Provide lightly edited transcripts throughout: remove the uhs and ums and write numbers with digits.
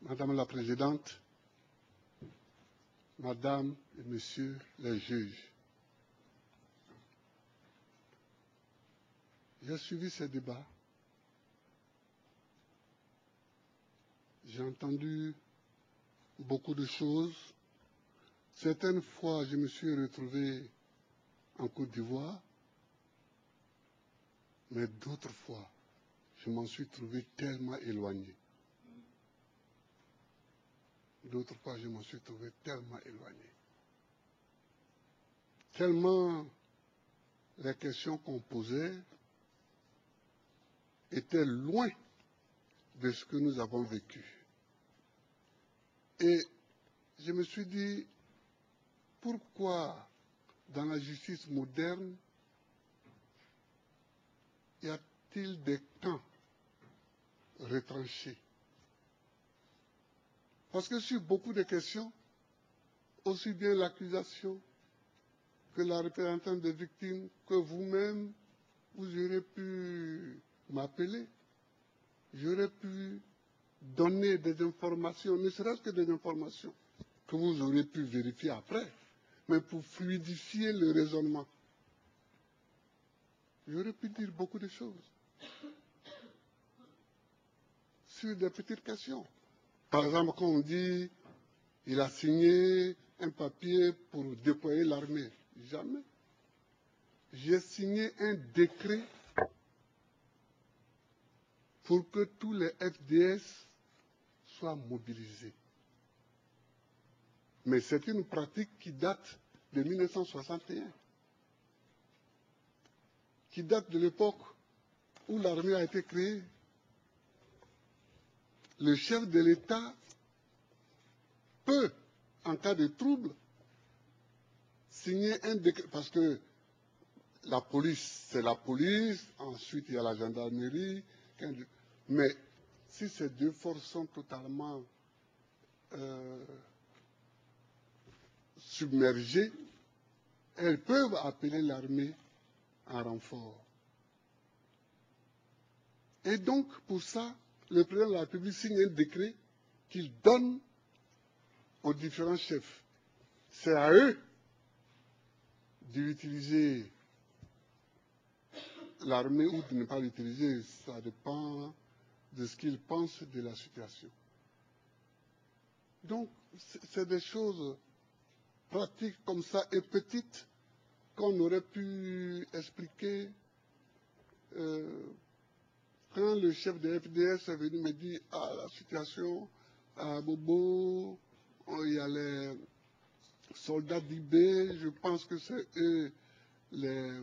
Madame la Présidente, Madame et Messieurs les juges, j'ai suivi ces débats. J'ai entendu beaucoup de choses. Certaines fois, je me suis retrouvé en Côte d'Ivoire, mais d'autres fois, je m'en suis trouvé tellement éloigné. D'autres fois, je m'en suis trouvé tellement éloigné. Tellement les questions qu'on posait étaient loin de ce que nous avons vécu. Et je me suis dit, pourquoi dans la justice moderne y a-t-il des camps retranchés? Parce que sur beaucoup de questions, aussi bien l'accusation que la représentante des victimes, que vous-même, vous aurez pu m'appeler, j'aurais pu donner des informations, ne serait-ce que des informations, que vous aurez pu vérifier après, mais pour fluidifier le raisonnement. J'aurais pu dire beaucoup de choses sur des petites questions. Par exemple, quand on dit il a signé un papier pour déployer l'armée, jamais. J'ai signé un décret pour que tous les FDS soient mobilisés. Mais c'est une pratique qui date de 1961, qui date de l'époque où l'armée a été créée. Le chef de l'État peut, en cas de trouble, signer un décret, parce que la police, c'est la police, ensuite il y a la gendarmerie, mais si ces deux forces sont totalement submergées, elles peuvent appeler l'armée en renfort. Et donc, pour ça, le président de la République signe un décret qu'il donne aux différents chefs. C'est à eux d'utiliser l'armée ou de ne pas l'utiliser. Ça dépend de ce qu'ils pensent de la situation. Donc, c'est des choses pratiques comme ça et petites qu'on aurait pu expliquer quand le chef de FDS est venu me dire « Ah, la situation à Bobo, il y a les soldats d'IB, je pense que c'est eux le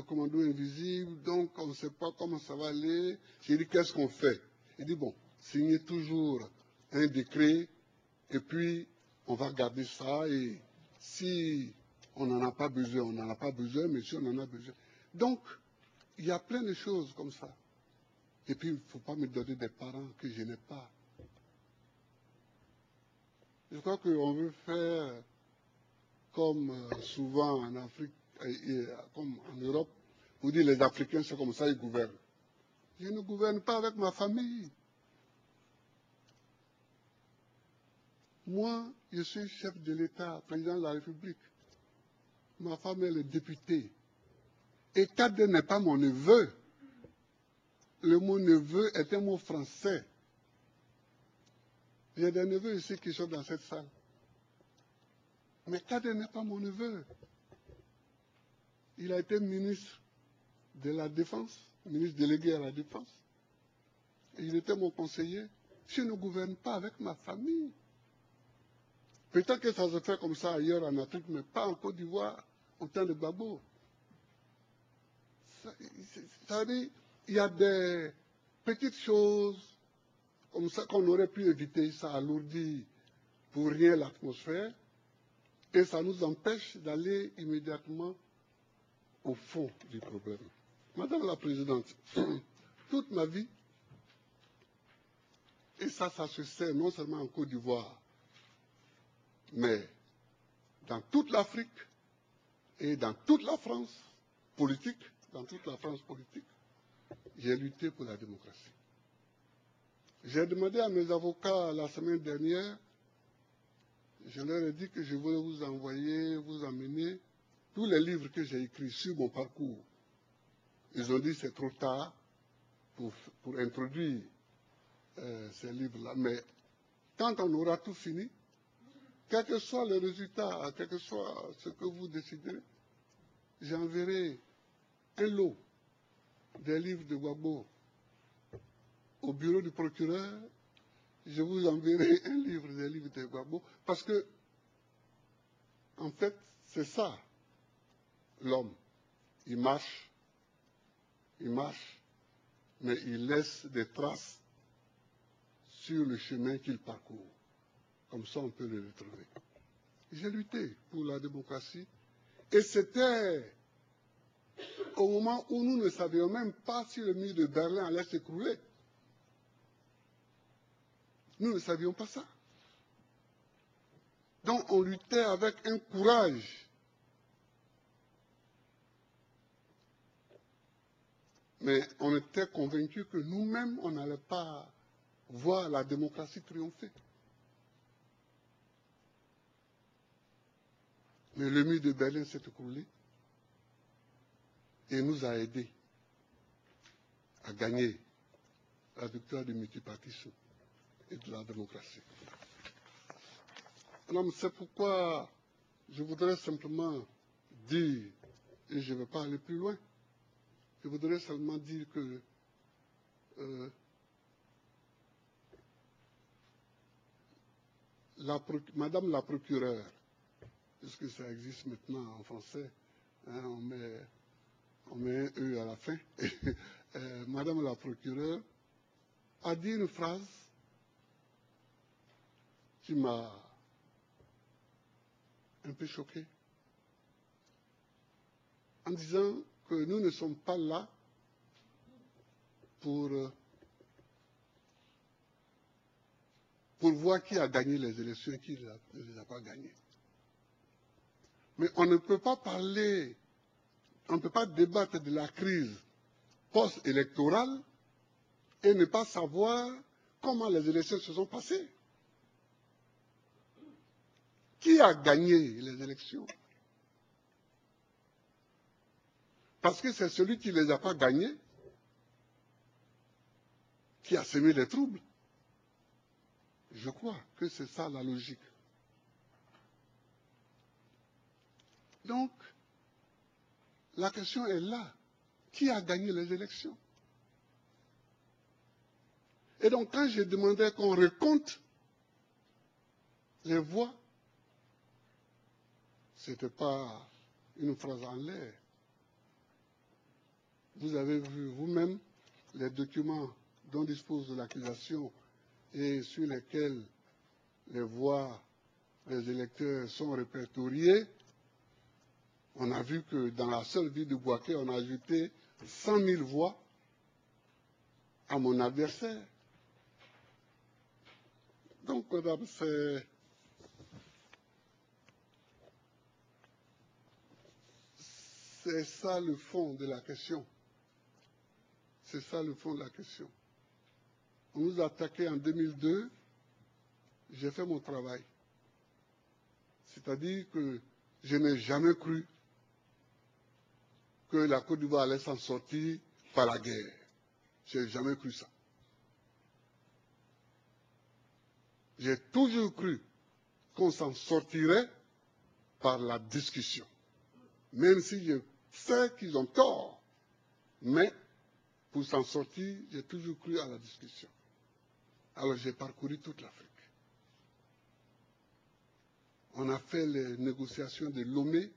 commando invisible, donc on ne sait pas comment ça va aller. » J'ai dit « Qu'est-ce qu'on fait ?» Il dit « Bon, signez toujours un décret et puis on va garder ça et si on n'en a pas besoin, on n'en a pas besoin, mais si on en a besoin. » Donc, il y a plein de choses comme ça. Et puis, il ne faut pas me donner des parents que je n'ai pas. Je crois qu'on veut faire comme souvent en Afrique, comme en Europe, vous dites les Africains, c'est comme ça, ils gouvernent. Je ne gouverne pas avec ma famille. Moi, je suis chef de l'État, président de la République. Ma femme, elle est députée. Et Kade n'est pas mon neveu. Le mot neveu est un mot français. J'ai des neveux ici qui sont dans cette salle. Mais Kade n'est pas mon neveu. Il a été ministre de la Défense, ministre délégué à la Défense. Et il était mon conseiller. Je ne gouverne pas avec ma famille. Peut-être que ça se fait comme ça ailleurs en Afrique, mais pas en Côte d'Ivoire, au temps de Gbagbo. Ça veut dire, il y a des petites choses comme ça qu'on aurait pu éviter. Ça alourdit pour rien l'atmosphère et ça nous empêche d'aller immédiatement au fond du problème. Madame la Présidente, toute ma vie, et ça se sait non seulement en Côte d'Ivoire, mais dans toute l'Afrique et dans toute la France politique, j'ai lutté pour la démocratie. J'ai demandé à mes avocats la semaine dernière, je leur ai dit que je voulais vous envoyer, vous emmener tous les livres que j'ai écrits sur mon parcours. Ils ont dit que c'est trop tard pour introduire ces livres-là. Mais quand on aura tout fini, quel que soit le résultat, quel que soit ce que vous déciderez, j'enverrai un lot des livres de Gbagbo au bureau du procureur. Je vous enverrai un livre des livres de Gbagbo parce que, en fait, c'est ça, l'homme. Il marche, mais il laisse des traces sur le chemin qu'il parcourt. Comme ça, on peut le retrouver. J'ai lutté pour la démocratie et c'était au moment où nous ne savions même pas si le mur de Berlin allait s'écrouler. Nous ne savions pas ça. Donc on luttait avec un courage. Mais on était convaincus que nous-mêmes, on n'allait pas voir la démocratie triompher. Mais le mur de Berlin s'est écroulé et nous a aidés à gagner la victoire du multipartisme et de la démocratie. Alors, c'est pourquoi je voudrais simplement dire, et je ne vais pas aller plus loin, je voudrais seulement dire que Madame la procureure, puisque ça existe maintenant en français, hein, on met un E à la fin, Madame la procureure a dit une phrase qui m'a un peu choqué, en disant que nous ne sommes pas là pour voir qui a gagné les élections et qui ne les a pas gagnées. Mais on ne peut pas parler, on ne peut pas débattre de la crise post-électorale et ne pas savoir comment les élections se sont passées. Qui a gagné les élections? Parce que c'est celui qui ne les a pas gagnées qui a semé les troubles. Je crois que c'est ça la logique. Donc, la question est là. Qui a gagné les élections? Et donc, quand j'ai demandé qu'on recompte les voix, ce n'était pas une phrase en l'air. Vous avez vu vous-même les documents dont dispose l'accusation et sur lesquels les voix des électeurs sont répertoriées. On a vu que dans la seule ville de Bouaké, on a ajouté 100 000 voix à mon adversaire. Donc, madame, c'est ça le fond de la question. C'est ça le fond de la question. On nous a attaqué en 2002, j'ai fait mon travail. C'est-à-dire que je n'ai jamais cru que la Côte d'Ivoire allait s'en sortir par la guerre. Je n'ai jamais cru ça. J'ai toujours cru qu'on s'en sortirait par la discussion. Même si je sais qu'ils ont tort. Mais pour s'en sortir, j'ai toujours cru à la discussion. Alors j'ai parcouru toute l'Afrique. On a fait les négociations de Lomé.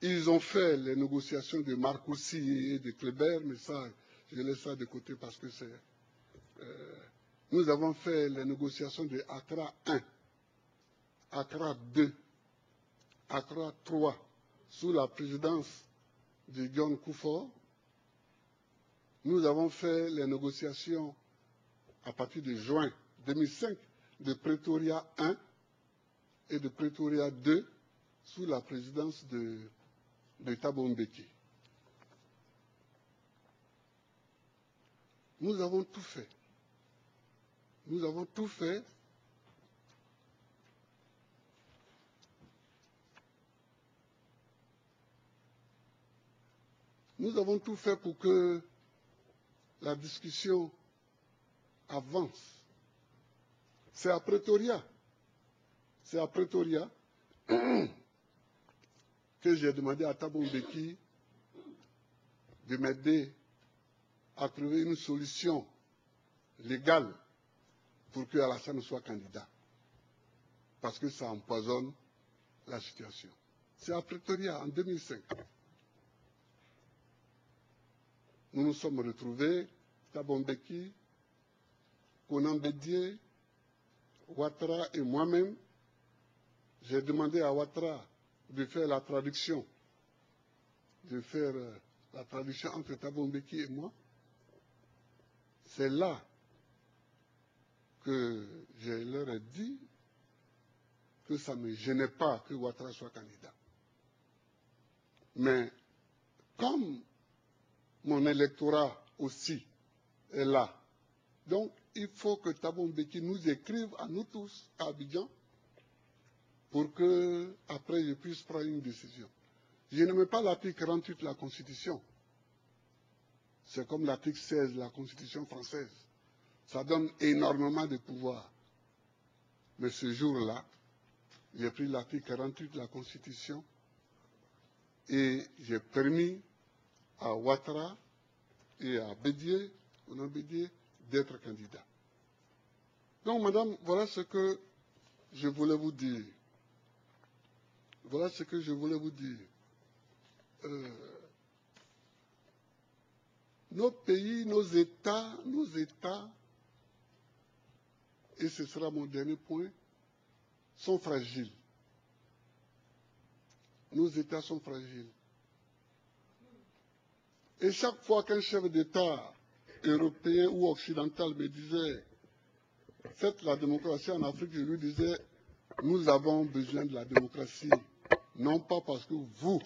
Ils ont fait les négociations de Marcoussis et de Kléber, mais ça, je laisse ça de côté parce que c'est... nous avons fait les négociations de Accra 1, Accra 2, Accra 3, sous la présidence de John Kufuor. Nous avons fait les négociations à partir de juin 2005 de Pretoria 1 et de Pretoria 2 sous la présidence de Thabo Mbeki. Nous avons tout fait. Nous avons tout fait. Nous avons tout fait pour que la discussion avance. C'est à Pretoria. C'est à Pretoria que j'ai demandé à Thabo Mbeki de m'aider à trouver une solution légale pour que Alassane soit candidat. Parce que ça empoisonne la situation. C'est à Pretoria en 2005. Nous nous sommes retrouvés, Thabo Mbeki, Konan Bédié, Ouattara et moi-même. J'ai demandé à Ouattara de faire la traduction, entre Thabo Mbeki et moi. C'est là que je leur ai dit que ça ne me gênait pas que Ouattara soit candidat. Mais comme mon électorat aussi est là, donc il faut que Thabo Mbeki nous écrive à nous tous à Abidjan pour que après je puisse prendre une décision. Je n'aime pas l'article 48 de la Constitution. C'est comme l'article 16 de la Constitution française. Ça donne énormément de pouvoir. Mais ce jour-là, j'ai pris l'article 48 de la Constitution et j'ai permis à Ouattara et à Bédié, d'être candidats. Donc, madame, voilà ce que je voulais vous dire. Voilà ce que je voulais vous dire. Nos pays, nos États, et ce sera mon dernier point, sont fragiles. Nos États sont fragiles. Et chaque fois qu'un chef d'État européen ou occidental me disait « Faites la démocratie en Afrique », je lui disais « Nous avons besoin de la démocratie, non pas parce que vous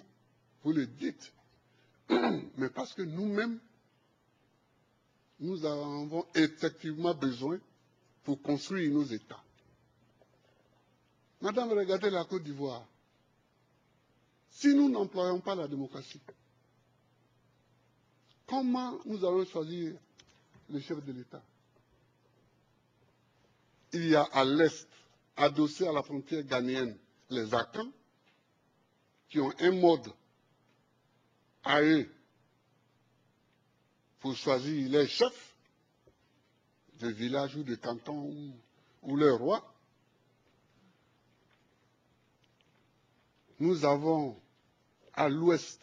le dites, mais parce que nous-mêmes, nous en avons effectivement besoin pour construire nos États. » Madame, regardez la Côte d'Ivoire. Si nous n'employons pas la démocratie, comment nous allons choisir le chef de l'État? Il y a à l'est, adossé à la frontière ghanéenne, les Akans, qui ont un mode à eux pour choisir les chefs de village ou de canton ou leur roi. Nous avons à l'ouest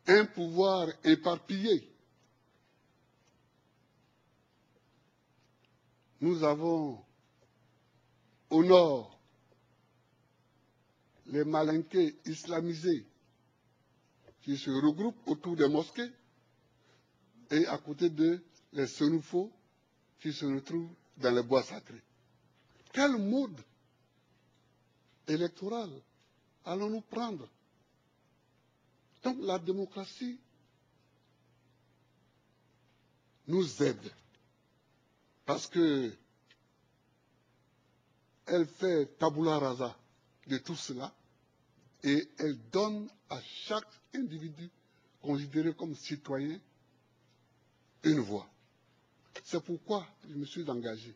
un pouvoir éparpillé. Nous avons au nord les Malinqués islamisés qui se regroupent autour des mosquées et à côté d'eux les Senoufos qui se retrouvent dans les bois sacrés. Quel mode électoral allons-nous prendre? Donc la démocratie nous aide parce que elle fait tabula rasa de tout cela et elle donne à chaque individu considéré comme citoyen une voix. C'est pourquoi je me suis engagé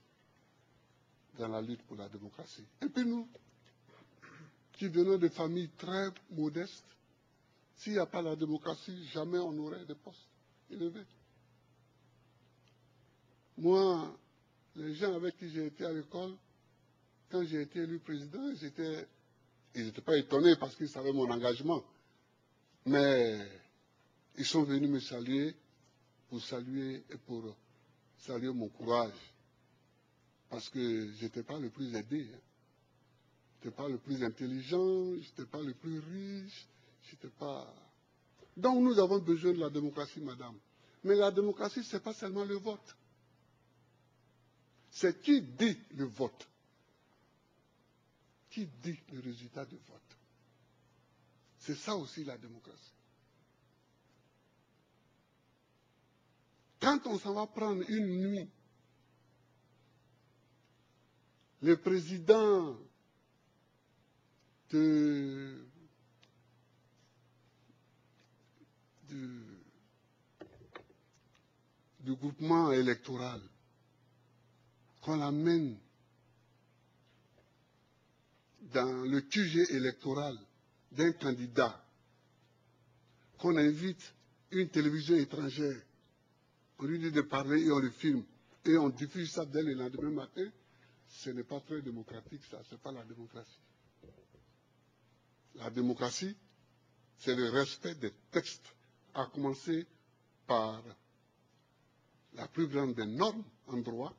dans la lutte pour la démocratie. Et puis nous, qui venons de familles très modestes, s'il n'y a pas la démocratie, jamais on n'aurait de postes élevés. Moi, les gens avec qui j'ai été à l'école, quand j'ai été élu président, ils n'étaient pas étonnés parce qu'ils savaient mon engagement. Mais ils sont venus me saluer pour saluer mon courage. Parce que je n'étais pas le plus aidé. Hein. Je n'étais pas le plus intelligent, je n'étais pas le plus riche, je n'étais pas... Donc nous avons besoin de la démocratie, madame. Mais la démocratie, ce n'est pas seulement le vote. C'est qui dit le vote. Qui dit le résultat du vote. C'est ça aussi la démocratie. Quand on s'en va prendre une nuit, le président du groupement électoral, qu'on l'amène dans le QG électoral d'un candidat, qu'on invite une télévision étrangère, on lui dit de parler et on le filme, et on diffuse ça dès le lendemain matin, ce n'est pas très démocratique, ça, ce n'est pas la démocratie. La démocratie, c'est le respect des textes, à commencer par la plus grande des normes en droit,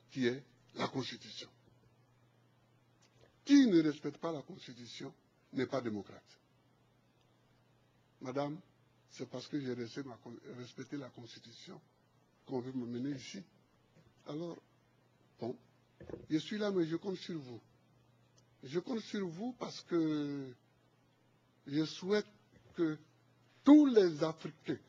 qui est la Constitution. Qui ne respecte pas la Constitution n'est pas démocrate. Madame, c'est parce que j'ai respecté la Constitution qu'on veut m'amener ici. Alors, bon, je suis là, mais je compte sur vous. Je compte sur vous parce que je souhaite que tous les Africains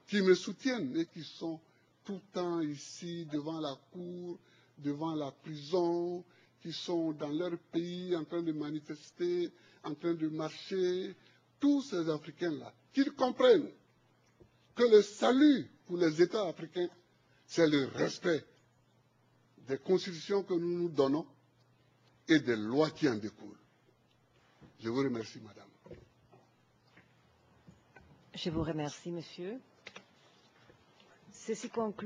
qui me soutiennent et qui sont tout le temps ici devant la cour, devant la prison, qui sont dans leur pays en train de manifester, en train de marcher, tous ces Africains-là, qu'ils comprennent que le salut pour les États africains, c'est le respect des constitutions que nous nous donnons et des lois qui en découlent. Je vous remercie, madame. Je vous remercie, monsieur. Ceci conclut